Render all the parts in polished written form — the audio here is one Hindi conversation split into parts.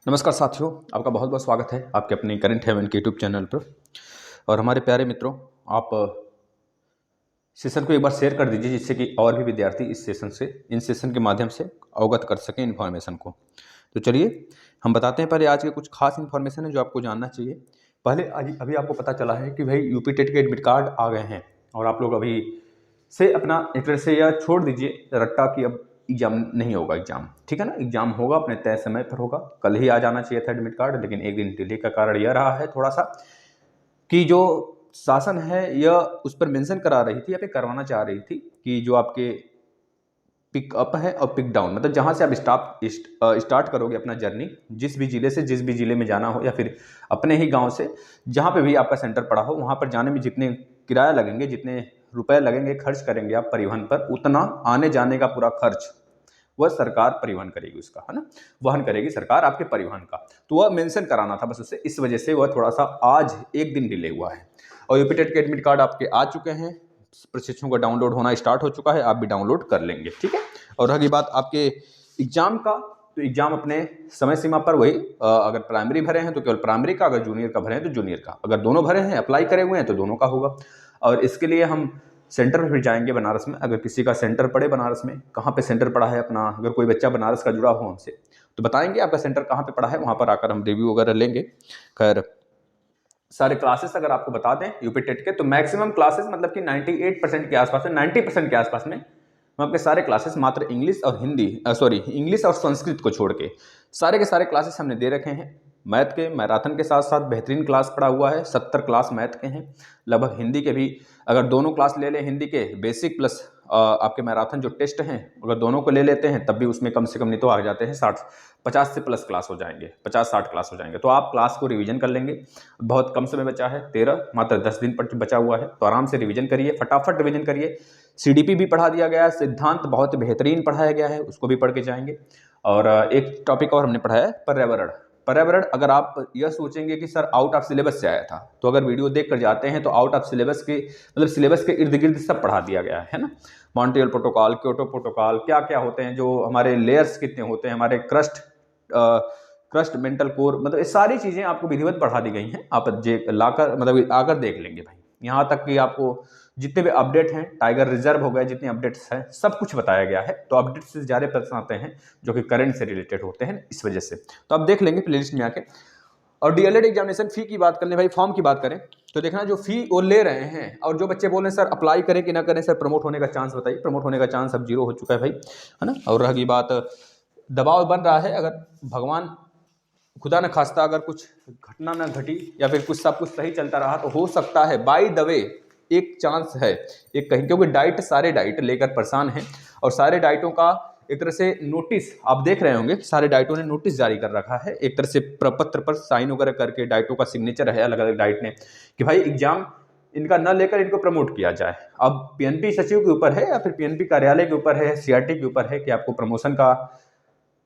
नमस्कार साथियों, आपका बहुत बहुत स्वागत है आपके अपने करंट हेवन के यूट्यूब चैनल पर। और हमारे प्यारे मित्रों, आप सेशन को एक बार शेयर कर दीजिए जिससे कि और भी विद्यार्थी इन सेशन के माध्यम से अवगत कर सकें इन्फॉर्मेशन को। तो चलिए हम बताते हैं पहले आज के कुछ खास इन्फॉर्मेशन है जो आपको जानना चाहिए। पहले अभी आपको पता चला है कि भाई यूपी टेट के एडमिट कार्ड आ गए हैं और आप लोग अभी से अपना एक तरह से यह छोड़ दीजिए रट्टा कि अब एग्जाम नहीं होगा। एग्जाम ठीक है ना, एग्जाम होगा, अपने तय समय पर होगा। कल ही आ जाना चाहिए था एडमिट कार्ड, लेकिन एक दिन डिले का कारण यह रहा है थोड़ा सा कि जो शासन है यह उस पर मेंशन करा रही थी या फिर करवाना चाह रही थी कि जो आपके पिक अप है और पिक डाउन, मतलब जहां से आप स्टार्ट करोगे अपना जर्नी, जिस भी जिले में जाना हो या फिर अपने ही गांव से जहां पे भी आपका सेंटर पड़ा हो वहां पर जाने में जितने किराया लगेंगे, जितने रुपए लगेंगे, खर्च करेंगे आप परिवहन पर, उतना आने जाने का पूरा खर्च वह सरकार परिवहन करेगी, उसका है ना, वहन करेगी सरकार आपके परिवहन का। तो वह मेंशन कराना था बस उससे, इस वजह से वह थोड़ा सा आज एक दिन डिले हुआ है। और यूपी टेट के एडमिट कार्ड आपके आ चुके हैं, प्रशिक्षुओं का डाउनलोड होना स्टार्ट हो चुका है, आप भी डाउनलोड कर लेंगे, ठीक है। और रही बात आपके एग्जाम का, तो एग्जाम अपने समय सीमा पर वही, अगर प्राइमरी भरे हैं तो केवल प्राइमरी का, अगर जूनियर का भरे हैं तो जूनियर का, अगर दोनों भरे हैं अप्लाई करे हुए हैं तो दोनों का होगा। और इसके लिए हम सेंटर पर फिर जाएंगे बनारस में। अगर किसी का सेंटर पड़े बनारस में, कहाँ पे सेंटर पड़ा है अपना, अगर कोई बच्चा बनारस का जुड़ा हो हमसे तो बताएंगे आपका सेंटर कहाँ पे पड़ा है, वहाँ पर आकर हम रिव्यू वगैरह लेंगे। खैर सारे क्लासेस अगर आपको बता दें यूपी टेट के, तो मैक्सिमम क्लासेस मतलब कि 98% के आसपास में, 90% के आसपास में हम आपके सारे क्लासेस मात्र इंग्लिश और इंग्लिश और संस्कृत को छोड़ के सारे के सारे क्लासेस हमने दे रखे हैं। मैथ के मैराथन के साथ साथ बेहतरीन क्लास पड़ा हुआ है, 70 क्लास मैथ के हैं, लगभग हिंदी के भी अगर दोनों क्लास ले लें, हिंदी के बेसिक प्लस आपके मैराथन जो टेस्ट हैं अगर दोनों को ले लेते हैं तब भी उसमें कम से कम नहीं तो आ जाते हैं 50 से प्लस क्लास हो जाएंगे, 50-60 क्लास हो जाएंगे। तो आप क्लास को रिवीजन कर लेंगे, बहुत कम समय बचा है, मात्र 10 दिन पर बचा हुआ है, तो आराम से रिवीजन करिए, फटाफट रिवीजन करिए। सीडीपी भी पढ़ा दिया गया है, सिद्धांत बहुत बेहतरीन पढ़ाया गया है, उसको भी पढ़ के जाएंगे। और एक टॉपिक और हमने पढ़ा है पर्यावरण। अगर आप यह सोचेंगे कि सर आउट ऑफ सिलेबस से आया था, तो अगर वीडियो देख कर जाते हैं तो आउट ऑफ सिलेबस के मतलब सिलेबस के इर्द गिर्द सब पढ़ा दिया गया है ना। मॉन्ट्रियल प्रोटोकॉल, क्योटो प्रोटोकॉल, क्या क्या होते हैं, जो हमारे लेयर्स कितने होते हैं, हमारे क्रस्ट मेंटल कोर, मतलब ये सारी चीजें आपको विधिवत पढ़ा दी गई हैं। आप लाकर मतलब आकर देख लेंगे भाई, यहाँ तक कि आपको जितने भी अपडेट हैं, टाइगर रिजर्व हो गए, जितने अपडेट्स हैं सब कुछ बताया गया है। तो अपडेट से ज़्यादा प्रश्न आते हैं जो कि करंट से रिलेटेड होते हैं, इस वजह से तो आप देख लेंगे प्लेलिस्ट में आके। और डीएलएड एग्जामिनेशन फी की बात कर लें भाई, फॉर्म की बात करें तो देखना जो फी वो ले रहे हैं, और जो बच्चे बोल रहे हैं सर अप्लाई करें कि ना करें, सर प्रमोट होने का चांस बताइए। प्रमोट होने का चांस अब 0 हो चुका है भाई, है ना। और रही बात दबाव बन रहा है, अगर भगवान खुदा न खास्ता अगर कुछ घटना न घटी या फिर कुछ सब कुछ सही चलता रहा तो हो सकता है बाय द वे एक चांस है एक कहीं, क्योंकि सारे डाइट लेकर परेशान हैं और सारे डाइटों का एक तरह से नोटिस आप देख रहे होंगे, सारे डाइटों ने नोटिस जारी कर रखा है, एक तरह से प्रपत्र पर साइन वगैरह करके डाइटों का सिग्नेचर है अलग अलग डाइट ने कि भाई एग्जाम इनका न लेकर इनको प्रमोट किया जाए। अब पीएनपी सचिव के ऊपर है या फिर पीएनपी कार्यालय के ऊपर है, सीआरटी के ऊपर है कि आपको प्रमोशन का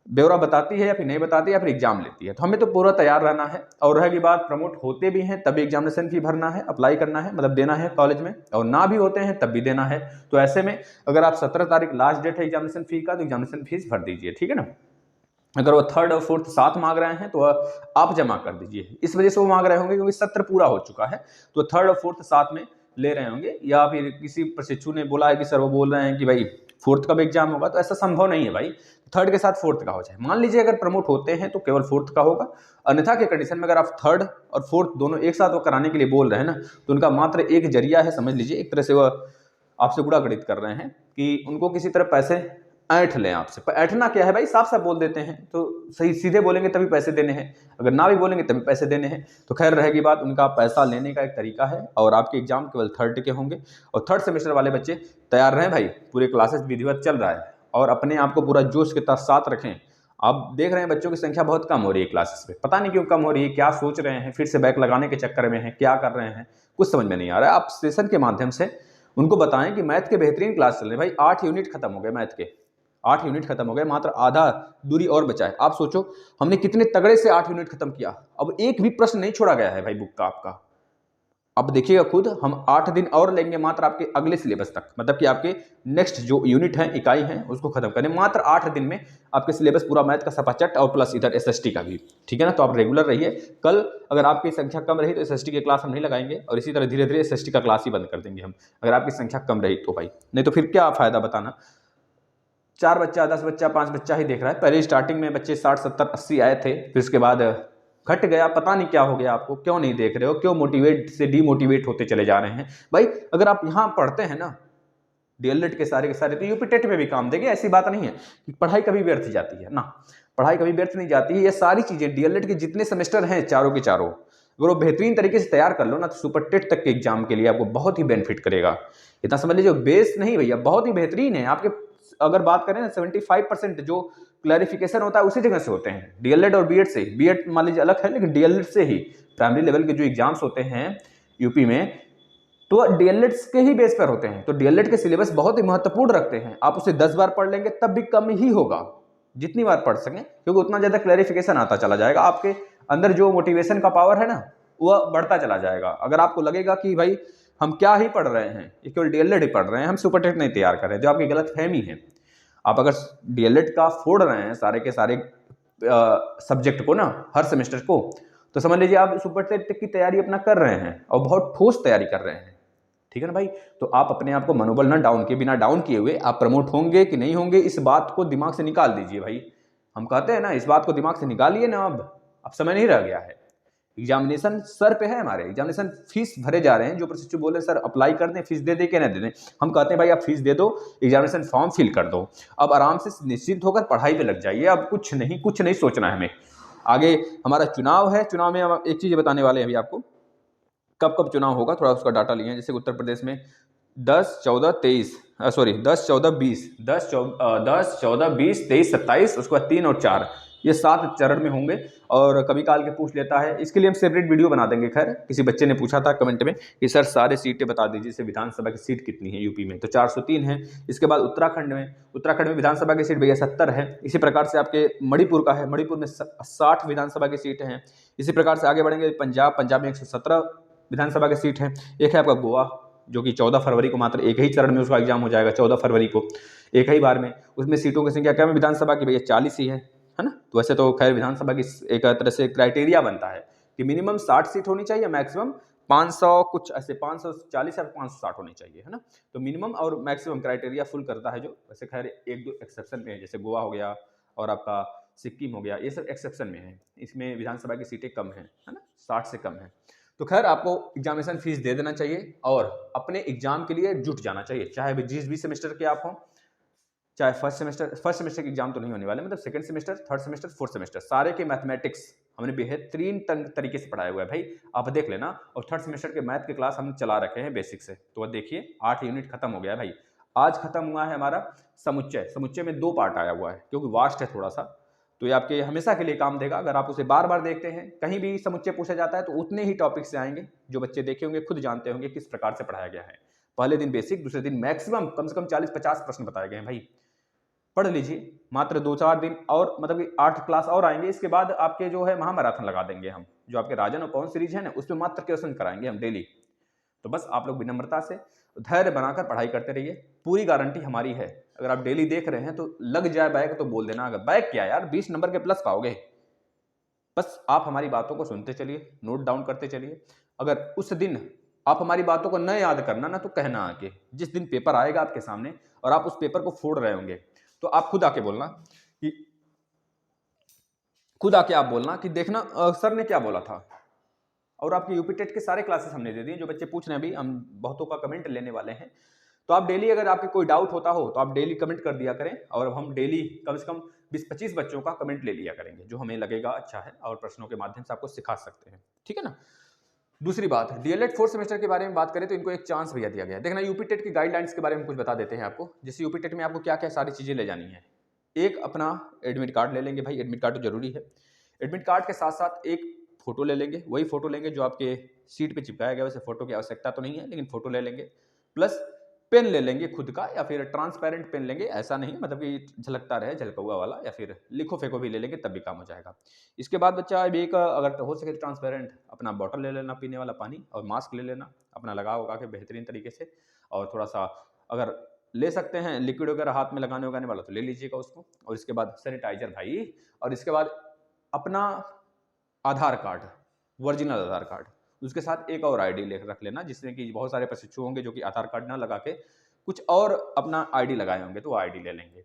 ब्यौरा बताती है या फिर नहीं बताती है या फिर एग्जाम लेती है। तो हमें तो पूरा तैयार रहना है। और रहेगी बात प्रमोट होते भी हैं तभी एग्जामिनेशन फी भरना है, अप्लाई करना है, मतलब देना है कॉलेज में, और ना भी होते हैं तब भी देना है। तो ऐसे में अगर आप 17 तारीख लास्ट डेट है एग्जामिनेशन फी का, तो एग्जामिनेशन फीस भर दीजिए, ठीक है ना। अगर वो 3rd और 4th साथ मांग रहे हैं तो आप जमा कर दीजिए, इस वजह से वो मांग रहे होंगे क्योंकि सत्र पूरा हो चुका है, तो 3rd और 4th साथ में ले रहे होंगे। या फिर किसी प्रशिक्षु ने बोला है कि सर वो बोल रहे हैं कि भाई 4th का भी एग्जाम होगा, तो ऐसा संभव नहीं है भाई, 3rd के साथ 4th का हो जाए। मान लीजिए अगर प्रमोट होते हैं तो केवल 4th का होगा, अन्यथा के कंडीशन में अगर आप 3rd और 4th दोनों एक साथ वो कराने के लिए बोल रहे हैं ना, तो उनका मात्र एक जरिया है, समझ लीजिए एक तरह से वह आपसे गुड़ा गणित कर रहे हैं कि उनको किसी तरह पैसे ऐंठ लें आपसे। पर ऐंठना क्या है भाई, साफ साफ बोल देते हैं, तो सही सीधे बोलेंगे तभी पैसे देने हैं, अगर ना भी बोलेंगे तभी पैसे देने हैं। तो खैर रहेगी बात, उनका पैसा लेने का एक तरीका है। और आपके एग्जाम केवल 3rd के होंगे, और 3rd सेमेस्टर वाले बच्चे तैयार रहें भाई, पूरे क्लासेस विधिवत चल रहा है और अपने आप को पूरा जोश के साथ रखें। आप देख रहे हैं बच्चों की संख्या बहुत कम हो रही है क्लासेस में, पता नहीं क्यों कम हो रही है, क्या सोच रहे हैं, फिर से बैक लगाने के चक्कर में है, क्या कर रहे हैं, कुछ समझ में नहीं आ रहा है। आप सेशन के माध्यम से उनको बताएं कि मैथ के बेहतरीन क्लास चल रहे हैं भाई, 8 यूनिट खत्म हो गए, मैथ के 8 यूनिट खत्म हो गए, मात्र आधा दूरी और बचा है। आप सोचो हमने कितने तगड़े से 8 यूनिट खत्म किया, अब एक भी प्रश्न नहीं छोड़ा गया है भाई बुक का आपका, अब देखिएगा खुद, हम 8 दिन और लेंगे मात्र आपके अगले सिलेबस तक, मतलब कि आपके नेक्स्ट जो यूनिट है, इकाई है, उसको खत्म करें मात्र 8 दिन में। आपके सिलेबस पूरा मैथ का सपाचट और प्लस इधर एसएसटी का भी, ठीक है ना। तो आप रेगुलर रहिए। कल अगर आपकी संख्या कम रही तो एसएसटी की क्लास हम नहीं लगाएंगे, और इसी तरह धीरे धीरे एसएसटी का क्लास ही बंद कर देंगे हम, अगर आपकी संख्या कम रही तो भाई। नहीं तो फिर क्या फायदा बताना, 4 बच्चा, 10 बच्चा, 5 बच्चा ही देख रहा है। पहले स्टार्टिंग में बच्चे 60 70 80 आए थे, फिर उसके बाद घट गया, पता नहीं क्या हो गया आपको, क्यों नहीं देख रहे हो, क्यों मोटिवेट से डीमोटिवेट होते चले जा रहे हैं भाई। अगर आप यहाँ पढ़ते हैं ना डीएलएड के सारे तो यूपी टेट में भी काम देंगे, ऐसी बात नहीं है कि पढ़ाई कभी व्यर्थ जाती है ना, पढ़ाई कभी व्यर्थ नहीं जाती है। ये सारी चीजें डीएलएड के जितने सेमेस्टर हैं चारों के चारों, अगर वो बेहतरीन तरीके से तैयार कर लो ना, तो सुपर टेट तक के एग्जाम के लिए आपको बहुत ही बेनिफिट करेगा। इतना समझ लीजिए, बेस नहीं भैया, बहुत ही बेहतरीन है आपके। अगर बात करें ना 75% जो क्लैरिफिकेशन होता है उसी जगह से होते हैं, डीएलएड और बीएड से। बीएड मान लीजिए अलग है, लेकिन डीएलएड से ही प्राइमरी लेवल के जो एग्जाम्स होते हैं यूपी में, तो डीएलएड के ही बेस पर होते हैं। तो डीएलएड के सिलेबस बहुत ही महत्वपूर्ण रखते हैं। आप उसे 10 बार पढ़ लेंगे तब भी कम ही होगा, जितनी बार पढ़ सकें, क्योंकि उतना ज्यादा क्लैरिफिकेशन आता चला जाएगा। आपके अंदर जो मोटिवेशन का पावर है ना, वह बढ़ता चला जाएगा। अगर आपको लगेगा कि भाई हम क्या ही पढ़ रहे हैं, ये केवल डीएलएड ही पढ़ रहे हैं, हम सुपर टेट नहीं तैयार कर रहे हैं, जो आपकी गलत फहमी है। आप अगर डीएलएड का फोड़ रहे हैं सारे के सारे सब्जेक्ट को ना, हर सेमेस्टर को, तो समझ लीजिए आप सुपर टेट की तैयारी अपना कर रहे हैं और बहुत ठोस तैयारी कर रहे हैं, ठीक है ना भाई। तो आप अपने आप को मनोबल ना डाउन किए, बिना डाउन किए हुए आप प्रमोट होंगे कि नहीं होंगे, इस बात को दिमाग से निकाल दीजिए भाई। हम कहते हैं ना, इस बात को दिमाग से निकालिए ना, अब समय नहीं रह गया है। एग्जामिनेशन सर पे है हमारे, एग्जामिनेशन फीस भरे जा रहे हैं। जो प्रशिक्षु बोले सर अप्लाई कर दें, फीस दे दे के ना दे दें, हम कहते हैं भाई आप फीस दे दो, एग्जामिनेशन फॉर्म फिल कर दो, अब आराम से निश्चिंत होकर पढ़ाई पे लग जाइए। अब कुछ नहीं सोचना है हमें। आगे हमारा चुनाव है, चुनाव में हम एक चीज बताने वाले हैं अभी आपको, कब कब चुनाव होगा, थोड़ा उसका डाटा लिए हैं। जैसे उत्तर प्रदेश में 10 14 23 सॉरी 10 14 20 10 14 20 23 27, उसके बाद 3 और 4, ये 7 चरण में होंगे। और कभी काल के पूछ लेता है, इसके लिए हम सेपरेट वीडियो बना देंगे। खैर किसी बच्चे ने पूछा था कमेंट में कि सर सारे सीटें बता दीजिए, जैसे विधानसभा की सीट कितनी है यूपी में, तो 403 है। इसके बाद उत्तराखंड में विधानसभा की सीट भैया 70 है। इसी प्रकार से आपके मणिपुर का है, मणिपुर में 60 विधानसभा की सीटें हैं। इसी प्रकार से आगे बढ़ेंगे, पंजाब में 117 विधानसभा की सीट है। एक है आपका गोवा, जो कि 14 फरवरी को मात्र एक ही चरण में उसका एग्जाम हो जाएगा, 14 फरवरी को एक ही बार में। उसमें सीटों की संख्या क्या है विधानसभा की भैया 40 ही है ना। तो वैसे तो खैर विधानसभा की एक तरह से क्राइटेरिया बनता है कि मिनिमम 60 सीट होनी चाहिए, मैक्सिमम 500 कुछ ऐसे 540 या 560 होनी चाहिए, है ना। तो मिनिमम और मैक्सिमम क्राइटेरिया फुल करता है जो, वैसे खैर एक दो एक्सेप्शन में है, जैसे गोवा हो गया और आपका सिक्किम हो गया, ये सब एक्सेप्शन में है। इसमें विधानसभा की सीटें कम है ना, 60 से कम है। तो खैर आपको एग्जामिनेशन फीस दे देना चाहिए और अपने एग्जाम के लिए जुट जाना चाहिए, चाहे जिस भी सेमेस्टर के आप हों, चाहे फर्स्ट सेमेस्टर के एग्जाम तो नहीं होने वाले, मतलब second semester, third semester, fourth semester, सारे के मैथमेटिक्स हमने बेहतरीन तरीके से पढ़ाया हुआ है भाई, आप देख लेना। और थर्ड सेमेस्टर के मैथ के क्लास हम चला रखे हैं बेसिक से, तो वह देखिए 8 यूनिट खत्म हो गया है भाई। आज खत्म हुआ है हमारा समुच्चय में 2 पार्ट आया हुआ है, क्योंकि वास्ट है थोड़ा सा, तो ये आपके हमेशा के लिए काम देगा। अगर आप उसे बार बार देखते हैं, कहीं भी समुच्चय पूछा जाता है तो उतने ही टॉपिक से आएंगे। जो बच्चे देखे होंगे खुद जानते होंगे किस प्रकार से पढ़ाया गया है। पहले दिन बेसिक, दूसरे दिन मैक्सिमम कम से कम 40-50 प्रश्न बताए गए हैं भाई, पढ़ लीजिए। मात्र 2-4 दिन और, मतलब कि 8 क्लास और आएंगे, इसके बाद आपके जो है महामैराथन लगा देंगे हम, जो आपके राजन और पवन सीरीज है ना, उसमें मात्र क्वेश्चन कराएंगे हम डेली। तो बस आप लोग विनम्रता से धैर्य बनाकर पढ़ाई करते रहिए, पूरी गारंटी हमारी है। अगर आप डेली देख रहे हैं तो लग जाए बैग तो बोल देना, अगर बैग क्या यार 20 नंबर के प्लस पाओगे। बस आप हमारी बातों को सुनते चलिए, नोट डाउन करते चलिए। अगर उस दिन आप हमारी बातों को न याद करना ना, तो कहना आके, जिस दिन पेपर आएगा आपके सामने और आप उस पेपर को फोड़ रहे होंगे, तो आप खुद आके बोलना कि देखना सर ने क्या बोला था। और आपके यूपी टेट के सारे क्लासेस हमने दे दिए, जो बच्चे पूछ रहे हैं अभी, हम बहुतों का कमेंट लेने वाले हैं। तो आप डेली, अगर आपके कोई डाउट होता हो तो आप डेली कमेंट कर दिया करें, और हम डेली कम से कम 20-25 बच्चों का कमेंट ले लिया करेंगे, जो हमें लगेगा अच्छा है, और प्रश्नों के माध्यम से आपको सिखा सकते हैं, ठीक है ना। दूसरी बात, डीएलएड 4th सेमेस्टर के बारे में बात करें तो इनको एक चांस भैया दिया गया है। देखना यूपी टेट की गाइडलाइंस के बारे में कुछ बता देते हैं आपको। जैसे यूपी टेट में आपको क्या क्या सारी चीजें ले जानी है। एक अपना एडमिट कार्ड ले लेंगे भाई, एडमिट कार्ड तो जरूरी है। एडमिट कार्ड के साथ साथ एक फोटो ले लेंगे, वही फोटो लेंगे जो आपके सीट पे चिपकाया गया, वैसे फोटो की आवश्यकता तो नहीं है, लेकिन फोटो ले लेंगे। प्लस पेन ले लेंगे खुद का, या फिर ट्रांसपेरेंट पेन लेंगे, ऐसा नहीं मतलब कि झलकता रहे, झलकौआ वाला, या फिर लिखो फेंको भी ले लेंगे तब भी काम हो जाएगा। इसके बाद बच्चा अभी एक अगर हो सके तो ट्रांसपेरेंट अपना बॉटल ले लेना पीने वाला पानी, और मास्क ले लेना अपना लगा उगा के बेहतरीन तरीके से, और थोड़ा सा अगर ले सकते हैं लिक्विड वगैरह हाथ में लगाने उगाने वाला तो ले लीजिएगा उसको। और इसके बाद सैनिटाइजर भाई, और इसके बाद अपना आधार कार्ड, ओरिजिनल आधार कार्ड, उसके साथ एक और आईडी लेकर रख लेना, जिसमें कि बहुत सारे प्रशिक्षु होंगे जो कि आधार कार्ड ना लगा के कुछ और अपना आईडी लगाए होंगे, तो वो आईडी ले लेंगे।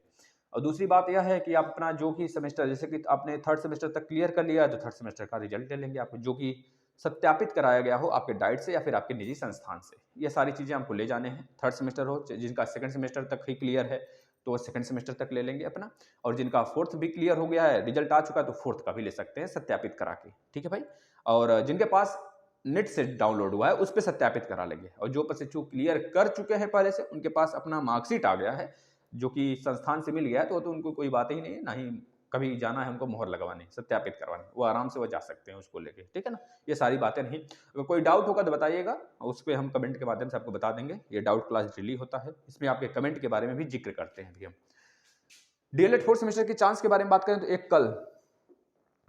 और दूसरी बात यह है कि आप अपना जो कि सेमेस्टर, जैसे कि आपने थर्ड सेमेस्टर तक क्लियर कर लिया है तो थर्ड सेमेस्टर का रिजल्ट ले लेंगे आपको, जो कि सत्यापित कराया गया हो आपके डाइट से या फिर आपके निजी संस्थान से। ये सारी चीज़ें आपको ले जाने हैं। थर्ड सेमेस्टर हो, जिनका सेकंड सेमेस्टर तक ही क्लियर है तो वो सेकंड सेमेस्टर तक ले लेंगे अपना, और जिनका फोर्थ भी क्लियर हो गया है, रिजल्ट आ चुका है, तो फोर्थ का भी ले सकते हैं सत्यापित करा के, ठीक है भाई। और जिनके पास नेट से डाउनलोड हुआ है उस पर सत्यापित करा लेंगे, और जो प्रशिक्षु क्लियर कर चुके हैं पहले से, उनके पास अपना मार्कशीट आ गया है जो कि संस्थान से मिल गया है, तो उनको कोई बात ही नहीं है, ना ही कभी जाना है उनको मोहर लगवाने, सत्यापित करवाने, वो आराम से वो जा सकते हैं उसको लेके, ठीक है ना। ये सारी बातें नहीं, अगर कोई डाउट होगा तो बताइएगा, उस पर हम कमेंट के माध्यम से आपको बता देंगे। ये डाउट क्लास डेली होता है, इसमें आपके कमेंट के बारे में भी जिक्र करते हैं अभी हम। डीएलएड फोर्थ सेमेस्टर के चांस के बारे में बात करें तो एक कल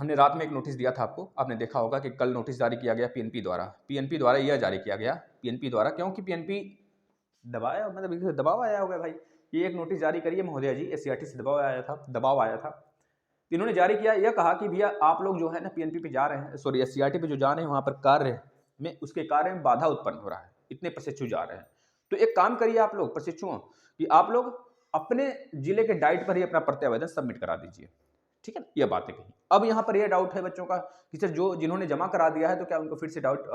हमने रात में एक नोटिस दिया था आपको, आपने देखा होगा कि कल नोटिस जारी किया गया पीएनपी द्वारा यह जारी किया गया पीएनपी द्वारा, क्योंकि पीएनपी दबाया, मतलब दबाव आया होगा भाई, ये एक नोटिस जारी करिए महोदया जी, एससीईआरटी से दबाव आया था। इन्होंने जारी किया, यह कहा कि भैया आप लोग जो है ना पीएनपी पे जा रहे हैं, सॉरी एससीईआरटी पे जो जा रहे हैं, वहां पर कार्य में उसके कार्य में बाधा उत्पन्न हो रहा है, इतने प्रशिक्षु जा रहे हैं, तो एक काम करिए आप लोग प्रशिक्षुओं कि आप लोग अपने जिले के डाइट पर ही अपना प्रत्यावेदन सबमिट करा दीजिए, ठीक है ना। यह बातें कही। अब यहाँ पर यह डाउट है बच्चों का कि सर जिन्होंने जमा करा दिया है तो क्या उनको फिर से डाउट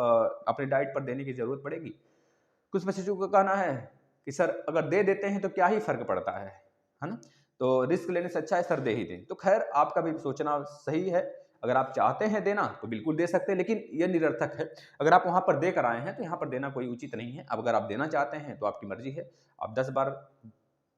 अपने डाइट पर देने की जरूरत पड़ेगी। कुछ प्रशिक्षुओं का कहना है कि सर अगर दे देते हैं तो क्या ही फर्क पड़ता है ना, तो रिस्क लेने से अच्छा है सर दे ही दें। तो खैर आपका भी सोचना सही है, अगर आप चाहते हैं देना तो बिल्कुल दे सकते हैं, लेकिन यह निरर्थक है। अगर आप वहां पर दे कर आए हैं तो यहाँ पर देना कोई उचित नहीं है। अब अगर आप देना चाहते हैं तो आपकी मर्जी है, आप 10 बार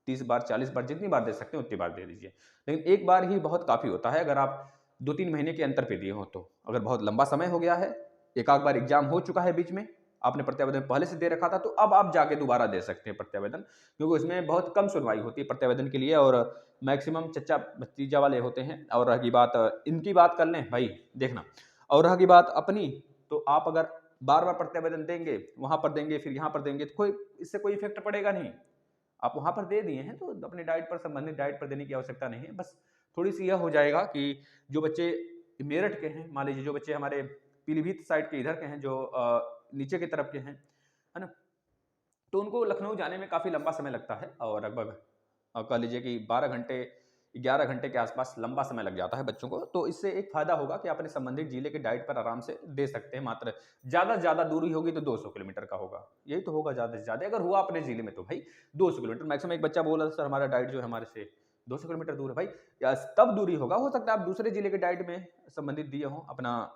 30 बार 40 बार जितनी बार दे सकते हैं उतनी बार दे दीजिए, लेकिन एक बार ही बहुत काफ़ी होता है। अगर आप 2-3 महीने के अंतर पे दिए हो, तो अगर बहुत लंबा समय हो गया है, एक आध बार एग्जाम हो चुका है बीच में, आपने प्रत्यावेदन पहले से दे रखा था, तो अब आप जाके दोबारा दे सकते हैं प्रत्यावेदन, क्योंकि उसमें बहुत कम सुनवाई होती है प्रत्यावेदन के लिए, और मैक्सिमम चच्चा भतीजा वाले होते हैं। और रही बात इनकी बात कर लें भाई, देखना, और रही बात अपनी, तो आप अगर बार बार प्रत्यावेदन देंगे, वहां पर देंगे फिर यहाँ पर देंगे, तो कोई इससे कोई इफेक्ट पड़ेगा नहीं। आप वहां पर दे दिए हैं तो अपने डाइट पर, संबंधित डाइट पर देने की आवश्यकता नहीं है। बस थोड़ी सी यह हो जाएगा कि जो बच्चे मेरठ के हैं, मान लीजिए जो बच्चे हमारे पीलीभीत साइड के इधर के हैं, जो नीचे की तरफ के हैं, है ना, तो उनको लखनऊ जाने में काफ़ी लंबा समय लगता है, और लगभग कह लीजिए कि 12 घंटे 11 घंटे के आसपास लंबा समय लग जाता है बच्चों को। तो इससे एक फ़ायदा होगा कि अपने संबंधित जिले के डाइट पर आराम से दे सकते हैं। मात्र ज़्यादा से ज़्यादा दूरी होगी तो 200 किलोमीटर का होगा, यही तो होगा ज़्यादा से ज़्यादा। अगर हुआ अपने जिले में तो भाई 200 किलोमीटर मैक्सिमम। एक बच्चा बोला सर हमारा डाइट जो है हमारे से 200 किलोमीटर दूर है, भाई या तब दूरी होगा, हो सकता है आप दूसरे जिले के डाइट में संबंधित दिए हों, अपना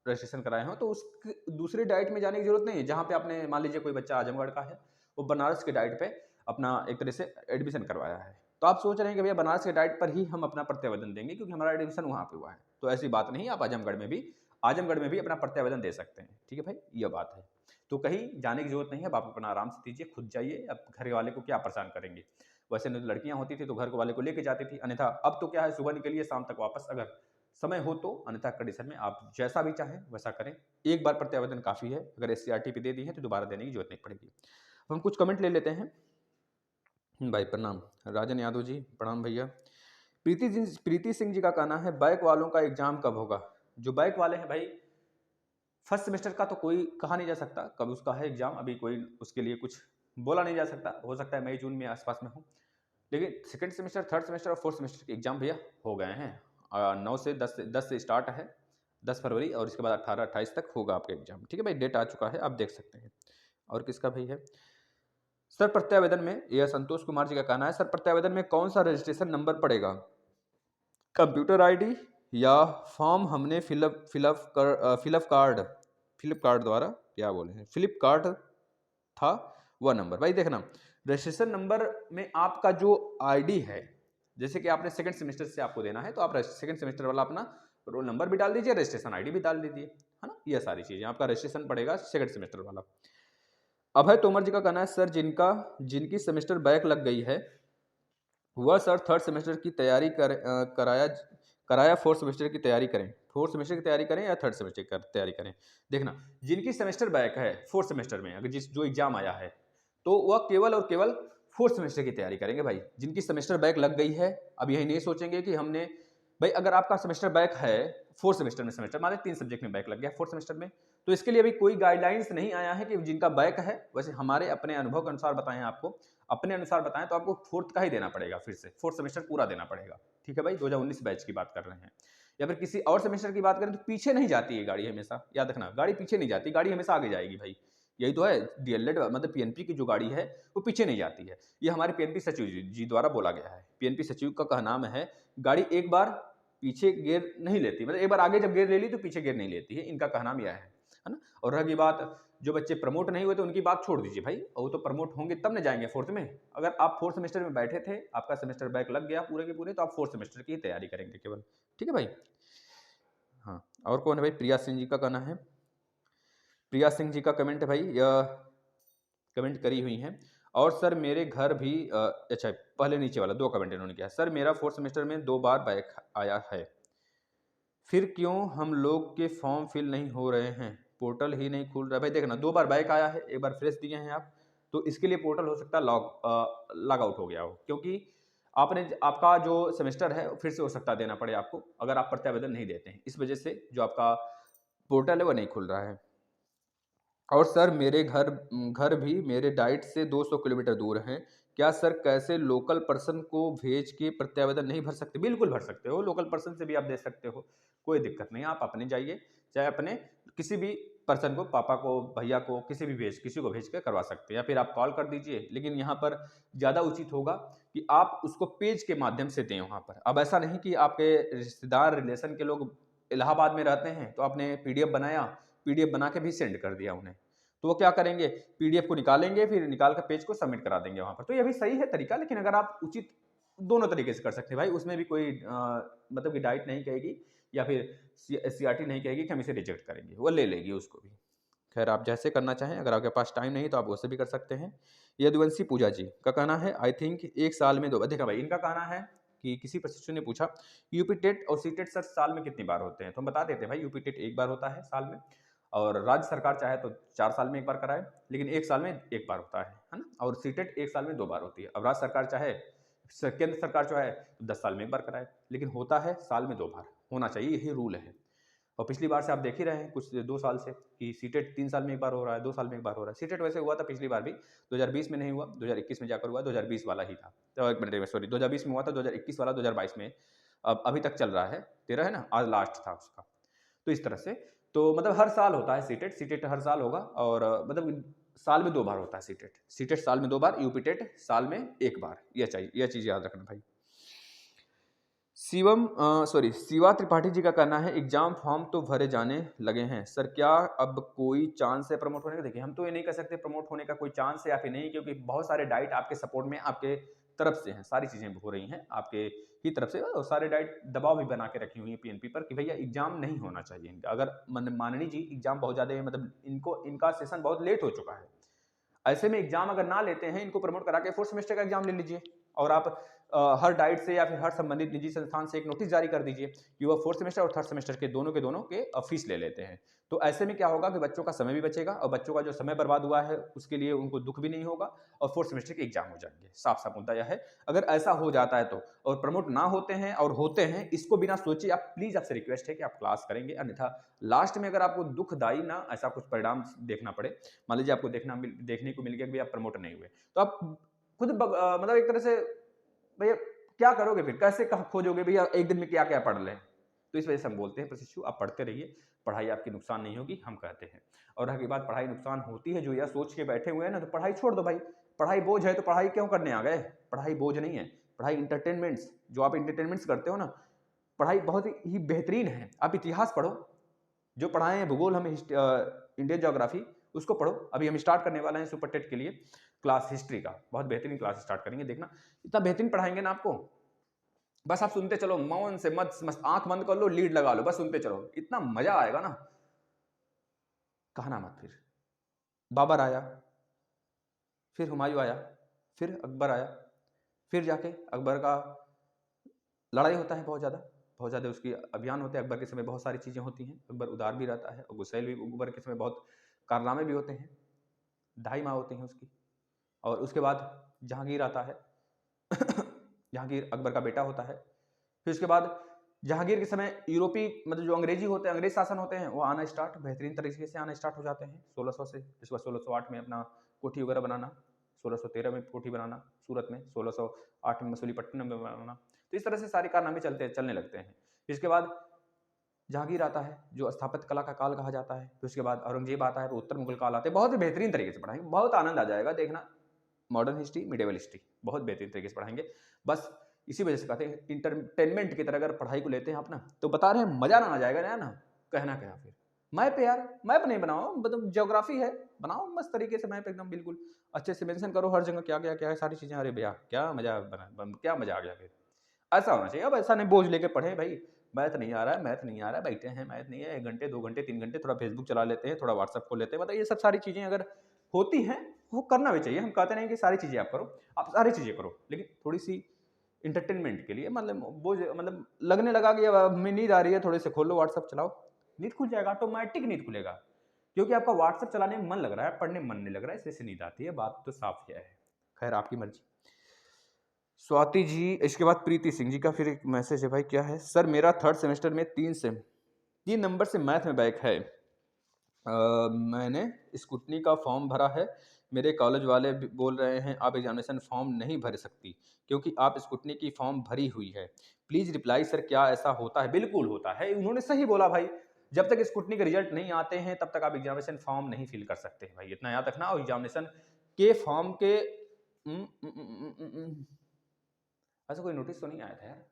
रजिस्ट्रेशन कराए हों, तो उस दूसरे डाइट में जाने की जरूरत नहीं है। जहाँ पे आपने मान लीजिए कोई बच्चा आजमगढ़ का है, वो बनारस के डाइट पे अपना एक तरह से एडमिशन करवाया है, तो आप सोच रहे हैं कि भैया बनारस के डाइट पर ही हम अपना प्रत्यावेदन देंगे क्योंकि हमारा एडमिशन वहाँ पे हुआ है, तो ऐसी बात नहीं। आप आजमगढ़ में भी अपना प्रत्यावेदन दे सकते हैं, ठीक है भाई, ये बात है। तो कहीं जाने की जरूरत नहीं है, अब आप अपना आराम से दीजिए, खुद जाइए, अब घर वाले को क्या परेशान करेंगे। वैसे नहीं तो लड़कियां होती थी तो घर वाले को लेके जाती थी, अन्यथा अब तो क्या है, सुबह निकलिए शाम तक वापस अगर समय हो तो, अन्यथा कंडीशन में आप जैसा भी चाहें वैसा करें। एक बार प्रत्यावेदन काफ़ी है, अगर एससीईआरटी पे दे दी है तो दोबारा देने की जरूरत नहीं पड़ेगी। हम कुछ कमेंट ले लेते हैं। भाई प्रणाम, राजन यादव जी प्रणाम भैया। प्रीति सिंह जी का कहना है बैक वालों का एग्जाम कब होगा। जो बैक वाले हैं भाई, फर्स्ट सेमेस्टर का तो कोई कहा नहीं जा सकता कब उसका है एग्जाम, अभी कोई उसके लिए कुछ बोला नहीं जा सकता, हो सकता है मई जून में आसपास में हो। लेकिन सेकंड सेमेस्टर, थर्ड सेमेस्टर और फोर्थ सेमेस्टर के एग्जाम भैया हो गए हैं। 9 से 10 से स्टार्ट है, 10 फरवरी, और इसके बाद 18-28 तक होगा आपका एग्जाम, ठीक है भाई, डेट आ चुका है, आप देख सकते हैं। और किसका भाई है, सर प्रत्यावेदन में, यह संतोष कुमार जी का कहना है, सर प्रत्यावेदन में कौन सा रजिस्ट्रेशन नंबर पड़ेगा, कंप्यूटर आईडी या फॉर्म हमने फ्लिपकार्ट द्वारा क्या बोले हैं, फ्लिपकार्ट था वह नंबर। भाई देखना, रजिस्ट्रेशन नंबर में आपका जो आईडी है, जैसे कि आपने सेकंड सेमेस्टर से आपको देना है, तो आप सेकंड सेमेस्टर वाला अपना रोल नंबर भी डाल दीजिए, रजिस्ट्रेशन आईडी भी डाल दीजिए, है ना, ये सारी चीजें आपका रजिस्ट्रेशन पड़ेगा सेकंड सेमेस्टर वाला। अभय तोमर जी का कहना है सर जिनकी सेमेस्टर बैक लग गई है वह सर थर्ड सेमेस्टर की तैयारी कराया फोर्थ सेमेस्टर की तैयारी करें, फोर्थ सेमेस्टर की तैयारी करें या थर्ड सेमेस्टर की तैयारी करें। देखना, जिनकी सेमेस्टर बैक है फोर्थ सेमेस्टर में, अगर जो एग्जाम आया है तो वह केवल और केवल फोर्थ सेमेस्टर की तैयारी करेंगे भाई। जिनकी सेमेस्टर बैक लग गई है, अब यही नहीं सोचेंगे कि हमने, भाई अगर आपका सेमेस्टर बैक है फोर्थ सेमेस्टर में, सेमेस्टर मान 3 सब्जेक्ट में बैक लग गया फोर्थ सेमेस्टर में, तो इसके लिए अभी कोई गाइडलाइंस नहीं आया है कि जिनका बैक है, वैसे हमारे अपने अनुभव के अनुसार बताएं आपको, अपने अनुसार बताएं तो आपको फोर्थ का ही देना पड़ेगा, फिर से फोर्थ सेमेस्टर पूरा देना पड़ेगा। ठीक है भाई, 2019 बैच की बात कर रहे हैं। या फिर किसी और सेमेस्टर की बात करें तो पीछे नहीं जाती है गाड़ी, हमेशा याद रखना, गाड़ी पीछे नहीं जाती, गाड़ी हमेशा आगे जाएगी भाई। यही तो है, डीएलएड मतलब पीएनपी की जो गाड़ी है वो पीछे नहीं जाती है। ये हमारे पीएनपी सचिव जी द्वारा बोला गया है। पीएनपी सचिव का कहना है गाड़ी एक बार पीछे गियर नहीं लेती, मतलब एक बार आगे जब गियर ले ली तो पीछे गियर नहीं लेती है, इनका कहना यह है ना। और रही बात जो बच्चे प्रमोट नहीं हुए तो उनकी बात छोड़ दीजिए भाई, वो तो प्रमोट होंगे तब न जाएंगे फोर्थ में। अगर आप फोर्थ सेमेस्टर में बैठे थे, आपका सेमेस्टर बैक लग गया पूरे के पूरे, तो आप फोर्थ सेमेस्टर की तैयारी करेंगे केवल। ठीक है भाई। हाँ, और कौन है भाई? प्रिया सिंह जी का कहना है, प्रिया सिंह जी का कमेंट है भाई, यह कमेंट करी हुई हैं। और सर मेरे घर भी अच्छा पहले नीचे वाला 2 कमेंट इन्होंने किया, सर मेरा फोर्थ सेमेस्टर में 2 बार बैक आया है, फिर क्यों हम लोग के फॉर्म फिल नहीं हो रहे हैं, पोर्टल ही नहीं खुल रहा। भाई देखना, 2 बार बैक आया है, एक बार फ्रेश दिए हैं आप, तो इसके लिए पोर्टल हो सकता है लॉग आउट हो गया हो, क्योंकि आपका जो सेमेस्टर है फिर से हो सकता है देना पड़े आपको, अगर आप प्रत्यावेदन नहीं देते हैं, इस वजह से जो आपका पोर्टल है वो नहीं खुल रहा है। और सर मेरे घर भी मेरे डाइट से 200 किलोमीटर दूर हैं, क्या सर कैसे लोकल पर्सन को भेज के प्रत्यावेदन नहीं भर सकते? बिल्कुल भर सकते हो, लोकल पर्सन से भी आप दे सकते हो, कोई दिक्कत नहीं। आप अपने जाइए, चाहे अपने किसी भी पर्सन को, पापा को, भैया को, किसी को भेज के करवा सकते हैं, या फिर आप कॉल कर दीजिए। लेकिन यहाँ पर ज़्यादा उचित होगा कि आप उसको पेज के माध्यम से दें वहाँ पर। अब ऐसा नहीं कि आपके रिश्तेदार रिलेशन के लोग इलाहाबाद में रहते हैं तो आपने पीडीएफ बनाया, पीडीएफ बना के भी सेंड कर दिया उन्हें, तो वो क्या करेंगे, पीडीएफ को निकालेंगे, फिर निकाल कर पेज को सबमिट करा देंगे वहां पर। तो ये भी सही है तरीका, लेकिन अगर आप उचित दोनों तरीके से कर सकते हैं भाई, उसमें भी कोई मतलब कि डाइट नहीं कहेगी या फिर सीआरटी नहीं कहेगी कि हम इसे रिजेक्ट करेंगे, वो ले लेगी उसको भी। खैर आप जैसे करना चाहें, अगर आपके पास टाइम नहीं तो आप वैसे भी कर सकते हैं। यदुवंशी पूजा जी का कहना है, आई थिंक 1 साल में 2 बार। देखा भाई, इनका कहना है कि किसी प्रशिक्षु ने पूछा यूपी टेट और सी टेट सर साल में कितनी बार होते हैं, तो हम बता देते हैं भाई, यूपी टेट 1 बार होता है साल में, और राज्य सरकार चाहे तो 4 साल में 1 बार कराए, लेकिन 1 साल में 1 बार होता है ना। और सीटेट 1 साल में 2 बार होती है। अब राज्य सरकार चाहे, केंद्र सरकार जो है 10 साल में 1 बार कराए, लेकिन होता है साल में 2 बार, होना चाहिए, यही रूल है। और पिछली बार से आप देख ही रहे हैं कुछ 2 साल से कि सीटेट 3 साल में 1 बार हो रहा है, 2 साल में 1 बार हो रहा है। सीटेट वैसे हुआ था पिछली बार भी, 2020 में नहीं हुआ, 2021 में जाकर हुआ, 2020 वाला ही था। तो 2020 में हुआ था, 2021 वाला 2022 में अब अभी तक चल रहा है, 13 है ना, आज लास्ट था उसका। तो इस तरह से, तो मतलब हर साल होता है सीटेट, सीटेट हर साल होगा, और मतलब साल में 2 बार होता है सीटेट, सीटेट साल में 2 बार, यूपी टेट साल में 1 बार, यह चाहिए, यह चीज़ याद रखना भाई। शिवा त्रिपाठी जी का कहना है, एग्जाम फॉर्म तो भरे जाने लगे हैं सर, क्या अब कोई चांस है प्रमोट होने का? देखिए, हम तो ये नहीं कह सकते प्रमोट होने का कोई चांस है या फिर नहीं, क्योंकि बहुत सारे डाइट आपके सपोर्ट में, आपके तरफ से हैं, सारी चीजें हो रही हैं आपके ही तरफ से, और सारे डाइट दबाव भी बना के रखी हुई है पीएनपी पर कि भैया एग्जाम नहीं होना चाहिए इनका। अगर माननी जी एग्जाम बहुत ज्यादा, मतलब इनका सेशन बहुत लेट हो चुका है, ऐसे में एग्जाम अगर ना लेते हैं, इनको प्रमोट करा के फोर्थ सेमेस्टर का एग्जाम ले लीजिए, और आप हर डाइट से या फिर हर संबंधित निजी संस्थान से एक नोटिस जारी कर दीजिए कि वह फोर्थ सेमेस्टर और थर्ड सेमेस्टर के दोनों के फीस ले लेते हैं। तो ऐसे में क्या होगा कि बच्चों का समय भी बचेगा, और बच्चों का जो समय बर्बाद हुआ है उसके लिए उनको दुख भी नहीं होगा, और फोर्थ सेमेस्टर के एग्जाम हो जाएंगे। साफ साफ मुद्दा यह है, अगर ऐसा हो जाता है तो, और प्रमोट ना होते हैं और होते हैं, इसको बिना सोचे आप प्लीज, आपसे रिक्वेस्ट है कि आप क्लास करेंगे, अन्यथा लास्ट में अगर आपको दुखदायी ना ऐसा कुछ परिणाम देखना पड़े, मान लीजिए आपको देखने को मिल गया कि आप प्रमोट नहीं हुए, तो आप खुद मतलब एक तरह से भैया क्या करोगे, फिर कैसे खोजोगे भैया एक दिन में क्या क्या पढ़ लें। तो इस वजह से हम बोलते हैं प्रशिक्षु, आप पढ़ते रहिए, पढ़ाई आपकी नुकसान नहीं होगी, हम कहते हैं। और रही बात पढ़ाई नुकसान होती है, जो यह सोच के बैठे हुए हैं ना, तो पढ़ाई छोड़ दो भाई, पढ़ाई बोझ है तो पढ़ाई क्यों करने आ गए? पढ़ाई बोझ नहीं है, पढ़ाई इंटरटेनमेंट्स, जो आप इंटरटेनमेंट्स करते हो ना, पढ़ाई बहुत ही बेहतरीन है। आप इतिहास पढ़ो, जो पढ़ाए हैं भूगोल, हम इंडियन ज्योग्राफी, उसको पढ़ो। अभी हम स्टार्ट करने वाले हैं सुपर टेट के लिए क्लास हिस्ट्री का, बहुत बेहतरीन क्लास स्टार्ट करेंगे, देखना इतना बेहतरीन पढ़ाएंगे ना आपको, बस आप सुनते चलो, मौन से, मत आंख बंद कर लो, लीड लगा लो, बस सुनते चलो, इतना मजा आएगा ना, कहना मत। फिर बाबर आया, फिर हुमायूं आया, फिर अकबर आया, फिर जाके अकबर का लड़ाई होता है बहुत ज़्यादा उसकी अभियान होते हैं। अकबर के समय बहुत सारी चीज़ें होती हैं, अकबर उदार भी रहता है और गुस्सैल भी। अकबर के समय बहुत कारनामे भी होते हैं, 2.5 माह होती हैं उसकी। और उसके बाद जहांगीर आता है जहांगीर अकबर का बेटा होता है। फिर उसके बाद जहांगीर के समय यूरोपीय मतलब जो अंग्रेजी होते हैं, अंग्रेज शासन होते हैं, वो आना स्टार्ट बेहतरीन तरीके से आना स्टार्ट हो जाते हैं 1600 से। इसके बाद 1608 में अपना कोठी वगैरह बनाना, 1613 में कोठी बनाना सूरत में, 1608 में मसूलीपट्टनम में बनाना। तो इस तरह से सारे कारनामे चलने लगते हैं। इसके बाद जहांगीर आता है जो स्थापत्य कला का काल कहा जाता है। फिर उसके बाद औरंगजेब आता है तो उत्तर मुगल काल आते हैं। बहुत ही बेहतरीन तरीके से पढ़ाएंगे, बहुत आनंद आ जाएगा देखना। मॉडर्न हिस्ट्री, मिडिवल हिस्ट्री बहुत बेहतरीन तरीके से पढ़ाएंगे। बस इसी वजह से कहते हैं इंटरटेनमेंट की तरह अगर पढ़ाई को लेते हैं आप ना, तो बता रहे हैं मजा ना आ जाएगा ना कहना क्या। फिर मैप यार, मैप नहीं बनाओ, मतलब ज्योग्राफी है, बनाओ मस्त तरीके से मैप, एकदम बिल्कुल अच्छे से मेंशन करो हर जगह क्या क्या क्या है सारी चीजें। अरे भैया क्या मजा क्या मजा आ गया। फिर ऐसा होना चाहिए। अब ऐसा नहीं बोझ लेके पढ़े भाई, मैथ नहीं आ रहा है, मैथ नहीं आ रहा है, बैठे हैं मैथ नहीं है, 1 घंटे 2 घंटे 3 घंटे थोड़ा फेसबुक चला लेते हैं, थोड़ा व्हाट्सअप खोल लेते हैं। मतलब ये सब सारी चीजें अगर होती हैं वो करना भी चाहिए। हम कहते नहीं कि सारी चीजें आप करो, आप सारी चीजें करो, लेकिन थोड़ी सी इंटरटेनमेंट के लिए मतलब वो मतलब लगने लगा कि अब हमें नींद आ रही है, थोड़े से खोलो व्हाट्सअप चलाओ, नींद खुल जाएगा, ऑटोमेटिक नींद खुलेगा। क्योंकि आपका व्हाट्सअप चलाने में मन लग रहा है, पढ़ने में मन नहीं लग रहा है, इससे नींद आती है। बात तो साफ है। खैर आपकी मर्जी। स्वाति जी, इसके बाद प्रीति सिंह जी का फिर एक मैसेज है भाई, क्या है? सर मेरा 3rd सेमेस्टर में 3 नंबर से मैथ में बैक है। मैंने स्कूटनी का फॉर्म भरा है, मेरे कॉलेज वाले बोल रहे हैं आप एग्जामिनेशन फॉर्म नहीं भर सकती क्योंकि आप स्कूटनी की फॉर्म भरी हुई है। प्लीज रिप्लाई सर, क्या ऐसा होता है? बिल्कुल होता है, उन्होंने सही बोला भाई। जब तक स्कूटनी के रिजल्ट नहीं आते हैं तब तक आप एग्जामिनेशन फॉर्म नहीं फिल कर सकते हैं भाई, इतना याद रखना। और एग्जामिनेशन के फॉर्म के ऐसा कोई नोटिस तो नहीं आया था यार,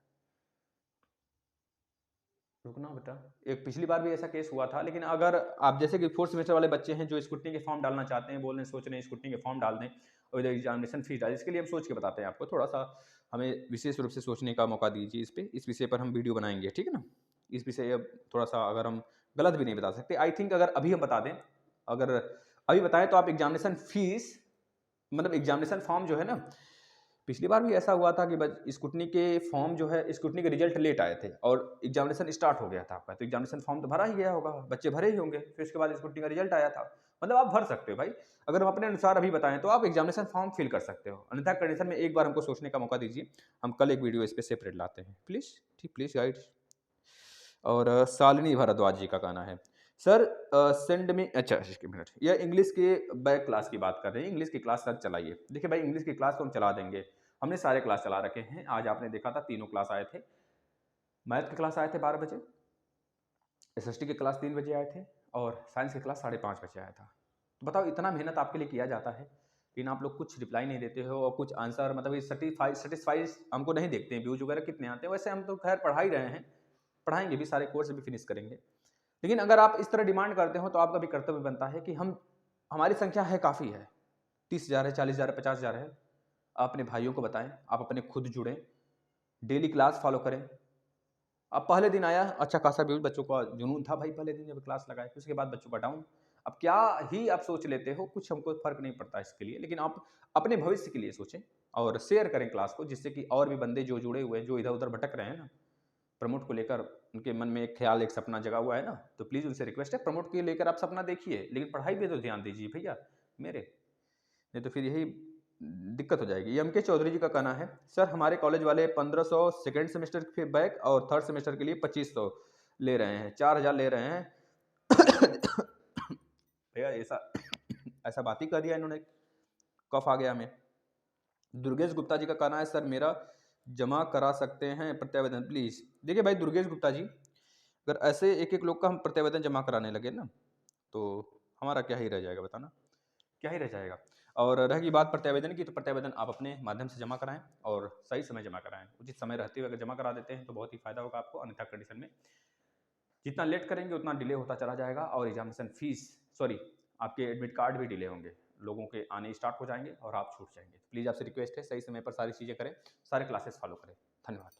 रुकना बेटा। एक पिछली बार भी ऐसा केस हुआ था। लेकिन अगर आप जैसे कि 4th सेमेस्टर वाले बच्चे हैं जो स्कूटनी के फॉर्म डालना चाहते हैं, बोल रहे हैं सोच रहे हैं स्कूटनी के फॉर्म डाल दें और इधर एग्जामिनेशन फीस डालें, इसके लिए हम सोच के बताते हैं आपको। थोड़ा सा हमें विशेष रूप से सोचने का मौका दीजिए इस पर, इस विषय पर हम वीडियो बनाएंगे, ठीक है ना। इस विषय अब थोड़ा सा अगर हम गलत भी नहीं बता सकते, आई थिंक अगर अभी हम बता दें, अगर अभी बताएं तो आप एग्जामिनेशन फीस मतलब एग्जामिनेशन फॉर्म जो है ना, पिछली बार भी ऐसा हुआ था कि स्कूटनी के फॉर्म जो है, स्कूटनी के रिजल्ट लेट आए थे और एग्जामिनेशन स्टार्ट हो गया था आपका, तो एग्जामिनेशन फॉर्म तो भरा ही गया होगा, बच्चे भरे ही होंगे, फिर उसके बाद स्कूटनी का रिजल्ट आया था। मतलब आप भर सकते हो भाई, अगर हम अपने अनुसार अभी बताएं तो आप एग्जामिनेशन फॉर्म फिल कर सकते हो। अन्यथा कंडीशन में एक बार हमको सोचने का मौका दीजिए, हम कल एक वीडियो इस पर सेपरेट लाते हैं प्लीज़, ठीक प्लीज़ गाइड। और शालिनी भारद्वाज जी का गाना है, सर सेंड में, अच्छा एक मिनट, यह इंग्लिश के बैक क्लास की बात कर रहे हैं, इंग्लिश की क्लास सर चलाइए। देखिए भाई इंग्लिश की क्लास तो हम चला देंगे, हमने सारे क्लास चला रखे हैं। आज आपने देखा था तीनों क्लास आए थे। मैथ के क्लास आए थे 12 बजे, एसएसटी के क्लास 3 बजे आए थे और साइंस के क्लास 5:30 बजे आया था। तो बताओ इतना मेहनत आपके लिए किया जाता है, लेकिन आप लोग कुछ रिप्लाई नहीं देते हो और कुछ आंसर मतलब सेटिस्फाइड हमको नहीं देखते हैं, व्यूज वगैरह कितने आते हैं। वैसे हम तो खैर पढ़ा ही रहे हैं, पढ़ाएंगे भी, सारे कोर्स भी फिनिश करेंगे। लेकिन अगर आप इस तरह डिमांड करते हो तो आपका भी कर्तव्य बनता है कि हमारी संख्या है, काफ़ी है, 30,000 है, 40,000 है, 50,000 है। आप अपने भाइयों को बताएं, आप अपने खुद जुड़ें, डेली क्लास फॉलो करें। अब पहले दिन आया अच्छा खासा व्यूज, बच्चों का जुनून था भाई पहले दिन जब क्लास लगाए, फिर उसके बाद बच्चों का डाउन। अब क्या ही आप सोच लेते हो, कुछ हमको फर्क नहीं पड़ता इसके लिए, लेकिन आप अपने भविष्य के लिए सोचें और शेयर करें क्लास को, जिससे कि और भी बंदे जो जुड़े हुए हैं, जो इधर उधर भटक रहे हैं ना, प्रमोट को लेकर उनके मन में एक ख्याल, एक सपना जगा हुआ है ना, तो प्लीज़ उनसे रिक्वेस्ट है प्रमोट के लेकर आप सपना देखिए, लेकिन पढ़ाई पे तो ध्यान दीजिए भैया मेरे, नहीं तो फिर यही दिक्कत हो जाएगी। एम के चौधरी जी का कहना है, सर हमारे कॉलेज वाले 1500 सेकेंड सेमेस्टर के बैक और 3rd सेमेस्टर के लिए 2500 ले रहे हैं, 4,000 ले रहे हैं। भैया ऐसा ऐसा बात ही कर दिया इन्होंने, कफ आ गया हमें। दुर्गेश गुप्ता जी का कहना है, सर मेरा जमा करा सकते हैं प्रत्यावेदन प्लीज। देखिए भाई दुर्गेश गुप्ता जी, अगर ऐसे एक एक लोग का हम प्रत्यावेदन जमा कराने लगे ना, तो हमारा क्या ही रह जाएगा, बताना क्या ही रह जाएगा। और रहेगी बात प्रत्यावेदन की, तो प्रत्यावेदन आप अपने माध्यम से जमा कराएं और सही समय जमा कराएं, उचित समय रहते हुए अगर जमा करा देते हैं तो बहुत ही फायदा होगा आपको। अन्यथा कंडीशन में जितना लेट करेंगे उतना डिले होता चला जाएगा और एग्जामिनेशन फीस आपके एडमिट कार्ड भी डिले होंगे, लोगों के आने स्टार्ट हो जाएंगे और आप छूट जाएंगे। तो प्लीज़ आपसे रिक्वेस्ट है सही समय पर सारी चीज़ें करें, सारे क्लासेस फॉलो करें। धन्यवाद।